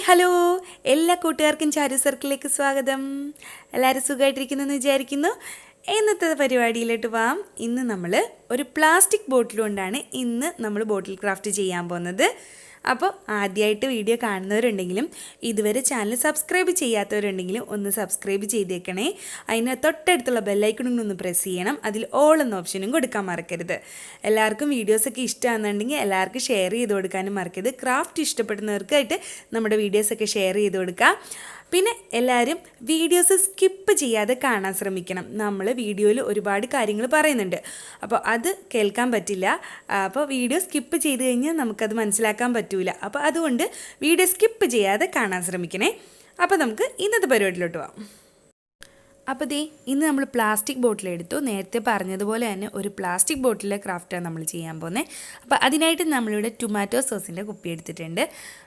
Hello എല്ലാ കൂട്ടുകാർക്കും ചാരു സർക്കിളിലേക്ക് സ്വാഗതം. എല്ലാവരും സുഖമായിട്ടിരിക്കുന്നെന്ന് വിചാരിക്കുന്നു. ഇന്നത്തെ പരിപാടിയിലോട്ട് പോവാം. ഇന്ന് നമ്മൾ ഒരു പ്ലാസ്റ്റിക് ബോട്ടിൽ കൊണ്ടാണ് ബോട്ടിൽ ക്രാഫ്റ്റ് ചെയ്യാൻ പോകുന്നത്. അപ്പോൾ ആദ്യമായിട്ട് വീഡിയോ കാണുന്നവരുണ്ടെങ്കിലും ഇതുവരെ ചാനൽ സബ്സ്ക്രൈബ് ചെയ്യാത്തവരുണ്ടെങ്കിലും ഒന്ന് സബ്സ്ക്രൈബ് ചെയ്തേക്കണേ. അതിന് തൊട്ടടുത്തുള്ള ബെല്ലൈക്കണും ഒന്ന് പ്രസ് ചെയ്യണം. അതിൽ ഓൾ എന്ന ഓപ്ഷനും കൊടുക്കാൻ മറക്കരുത്. എല്ലാവർക്കും വീഡിയോസൊക്കെ ഇഷ്ടമാണെന്നുണ്ടെങ്കിൽ എല്ലാവർക്കും ഷെയർ ചെയ്ത് കൊടുക്കാനും മറക്കരുത്. ക്രാഫ്റ്റ് ഇഷ്ടപ്പെടുന്നവർക്കായിട്ട് നമ്മുടെ വീഡിയോസൊക്കെ ഷെയർ ചെയ്ത് കൊടുക്കുക. പിന്നെ എല്ലാവരും വീഡിയോസ് സ്കിപ്പ് ചെയ്യാതെ കാണാൻ ശ്രമിക്കണം. നമ്മൾ വീഡിയോയിൽ ഒരുപാട് കാര്യങ്ങൾ പറയുന്നുണ്ട്, അപ്പോൾ അത് കേൾക്കാൻ പറ്റില്ല. അപ്പോൾ വീഡിയോ സ്കിപ്പ് ചെയ്ത് കഴിഞ്ഞാൽ നമുക്കത് മനസ്സിലാക്കാൻ പറ്റില്ല. അപ്പോൾ അതുകൊണ്ട് വീഡിയോ സ്കിപ്പ് ചെയ്യാതെ കാണാൻ ശ്രമിക്കണേ. അപ്പോൾ നമുക്ക് ഇന്നത്തെ പരിപാടിയിലോട്ട് പോകാം. അപ്പോൾ ഇന്ന് നമ്മൾ പ്ലാസ്റ്റിക് ബോട്ടിലെടുത്തു. നേരത്തെ പറഞ്ഞതുപോലെ തന്നെ ഒരു പ്ലാസ്റ്റിക് ബോട്ടിലെ ക്രാഫ്റ്റാണ് നമ്മൾ ചെയ്യാൻ പോകുന്നത്. അപ്പോൾ അതിനായിട്ട് നമ്മളിവിടെ ടൊമാറ്റോ സോസിൻ്റെ കുപ്പി എടുത്തിട്ടുണ്ട്.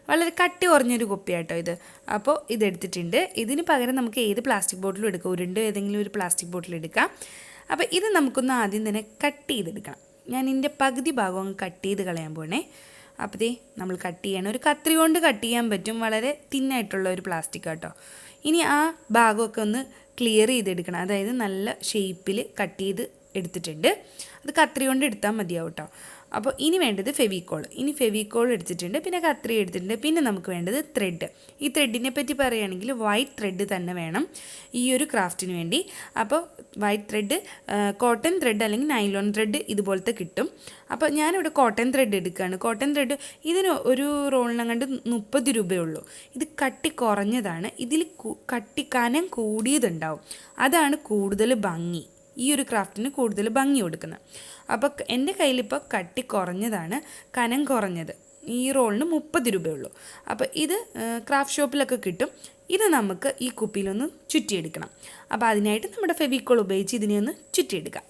വളരെ കട്ടി കുറഞ്ഞൊരു കുപ്പിയാട്ടോ ഇത്. അപ്പോൾ ഇതെടുത്തിട്ടുണ്ട്. ഇതിന് പകരം നമുക്ക് ഏത് പ്ലാസ്റ്റിക് ബോട്ടിലും എടുക്കാം. ഉരുണ്ട് ഏതെങ്കിലും ഒരു പ്ലാസ്റ്റിക് ബോട്ടിൽ എടുക്കാം. അപ്പോൾ ഇത് നമുക്കൊന്ന് ആദ്യം തന്നെ കട്ട് ചെയ്തെടുക്കണം. ഞാൻ ഇതിൻ്റെ പകുതി ഭാഗം അങ്ങ് കട്ട് ചെയ്ത് കളയാൻ പോകണേ. അപ്പോൾ നമ്മൾ കട്ട് ചെയ്യണം. ഒരു കത്രി കൊണ്ട് കട്ട് ചെയ്യാൻ പറ്റും. വളരെ തിന്നായിട്ടുള്ള ഒരു പ്ലാസ്റ്റിക് കേട്ടോ. ഇനി ആ ഭാഗമൊക്കെ ഒന്ന് ക്ലിയർ ചെയ്തെടുക്കണം. അതായത് നല്ല ഷേപ്പിൽ കട്ട് ചെയ്ത് എടുത്തിട്ടുണ്ട്. അത് കത്രി കൊണ്ട് എടുത്താൽ മതിയാവും കേട്ടോ. അപ്പോൾ ഇനി വേണ്ടത് ഫെവിക്കോൾ എടുത്തിട്ടുണ്ട്. പിന്നെ കത്രി എടുത്തിട്ടുണ്ട്. പിന്നെ നമുക്ക് വേണ്ടത് ത്രെഡ്. ഈ ത്രെഡിനെ പറ്റി പറയുകയാണെങ്കിൽ വൈറ്റ് ത്രെഡ് തന്നെ വേണം ഈ ഒരു ക്രാഫ്റ്റിന് വേണ്ടി. അപ്പോൾ വൈറ്റ് ത്രെഡ്, കോട്ടൺ ത്രെഡ് അല്ലെങ്കിൽ നൈലോൺ ത്രെഡ് ഇതുപോലത്തെ കിട്ടും. അപ്പോൾ ഞാനിവിടെ കോട്ടൺ ത്രെഡ് എടുക്കുകയാണ്. കോട്ടൺ ത്രെഡ് ഇതിന് ഒരു റോളിനങ്ങണ്ട് 30 രൂപയുള്ളൂ. ഇത് കട്ടി കുറഞ്ഞതാണ്. ഇതിൽ കനം കൂടിയതുണ്ടാവും. അതാണ് കൂടുതൽ ഭംഗി, ഈ ഒരു ക്രാഫ്റ്റിന് കൂടുതൽ ഭംഗി കൊടുക്കുന്നത്. അപ്പോൾ എൻ്റെ കയ്യിലിപ്പോൾ കട്ടി കുറഞ്ഞതാണ്, കനം കുറഞ്ഞത്. ഈ റോളിന് 30 രൂപയുള്ളൂ. അപ്പോൾ ഇത് ക്രാഫ്റ്റ് ഷോപ്പിലൊക്കെ കിട്ടും. ഇത് നമുക്ക് ഈ കുപ്പിയിലൊന്ന് ചുറ്റിയെടുക്കണം. അപ്പോൾ അതിനായിട്ട് നമ്മുടെ ഫെവിക്കോൾ ഉപയോഗിച്ച് ഇതിനെ ഒന്ന് ചുറ്റിയെടുക്കാം.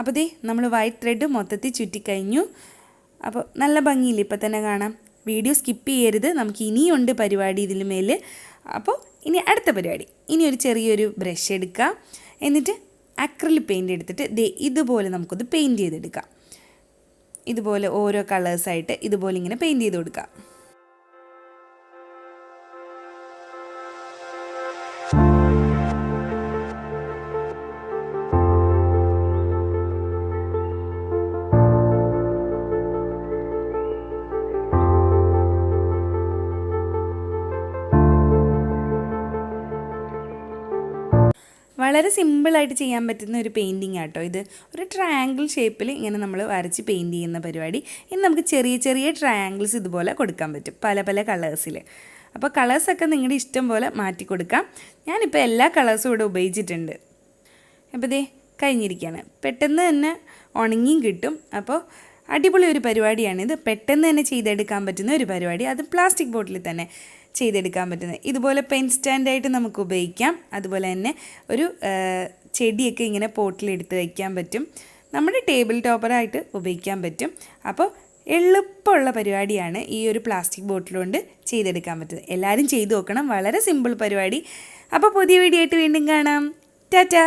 അപ്പോൾ നമ്മൾ വൈറ്റ് ത്രെഡ് മൊത്തത്തിൽ ചുറ്റിക്കഴിഞ്ഞു. അപ്പോൾ നല്ല ഭംഗിയില്ല ഇപ്പം തന്നെ കാണാം. വീഡിയോ സ്കിപ്പ് ചെയ്യരുത്. നമുക്ക് ഇനിയുണ്ട് പരിപാടി ഇതിന് മേൽ. അപ്പോൾ ഇനി അടുത്ത പരിപാടി, ഇനി ഒരു ചെറിയൊരു ബ്രഷ് എടുക്കാം. എന്നിട്ട് അക്രിലിക് പെയിൻറ്റ് എടുത്തിട്ട് ഇതുപോലെ നമുക്കൊന്ന് പെയിൻറ്റ് ചെയ്തെടുക്കാം. ഇതുപോലെ ഓരോ കളേഴ്സായിട്ട് ഇതുപോലെ ഇങ്ങനെ പെയിൻറ്റ് ചെയ്ത് കൊടുക്കാം. വളരെ സിമ്പിളായിട്ട് ചെയ്യാൻ പറ്റുന്ന ഒരു പെയിൻറ്റിങ് ആട്ടോ ഇത്. ഒരു ട്രയാങ്കിൾ ഷേപ്പിൽ ഇങ്ങനെ നമ്മൾ വരച്ച് പെയിൻറ്റ് ചെയ്യുന്ന പരിപാടി. ഇനി നമുക്ക് ചെറിയ ചെറിയ ട്രയാങ്കിൾസ് ഇതുപോലെ കൊടുക്കാൻ പറ്റും, പല പല കളേഴ്സിൽ. അപ്പോൾ കളേഴ്സൊക്കെ നിങ്ങളുടെ ഇഷ്ടം പോലെ മാറ്റി കൊടുക്കാം. ഞാനിപ്പോൾ എല്ലാ കളേഴ്സും ഇവിടെ ഉപയോഗിച്ചിട്ടുണ്ട്. അപ്പോൾ കഴിഞ്ഞിരിക്കുകയാണ്. പെട്ടെന്ന് തന്നെ ഉണങ്ങിയും കിട്ടും. അപ്പോൾ അടിപൊളി ഒരു പരിപാടിയാണിത്. പെട്ടെന്ന് തന്നെ ചെയ്തെടുക്കാൻ പറ്റുന്ന ഒരു പരിപാടി. അത് പ്ലാസ്റ്റിക് ബോട്ടിലിൽ തന്നെ ചെയ്തെടുക്കാൻ പറ്റുന്നത്. ഇതുപോലെ പെൻ സ്റ്റാൻഡായിട്ട് നമുക്ക് ഉപയോഗിക്കാം. അതുപോലെ തന്നെ ഒരു ചെടിയൊക്കെ ഇങ്ങനെ പോട്ടിലെടുത്ത് വയ്ക്കാൻ പറ്റും. നമ്മുടെ ടേബിൾ ടോപ്പറായിട്ട് ഉപയോഗിക്കാൻ പറ്റും. അപ്പോൾ എളുപ്പമുള്ള പരിപാടിയാണ് ഈ ഒരു പ്ലാസ്റ്റിക് ബോട്ടിൽ കൊണ്ട് ചെയ്തെടുക്കാൻ പറ്റുന്നത്. എല്ലാവരും ചെയ്തു നോക്കണം. വളരെ സിമ്പിൾ പരിപാടി. അപ്പോൾ പുതിയ വീഡിയോ ആയിട്ട് വീണ്ടും കാണാം. ടാറ്റാ.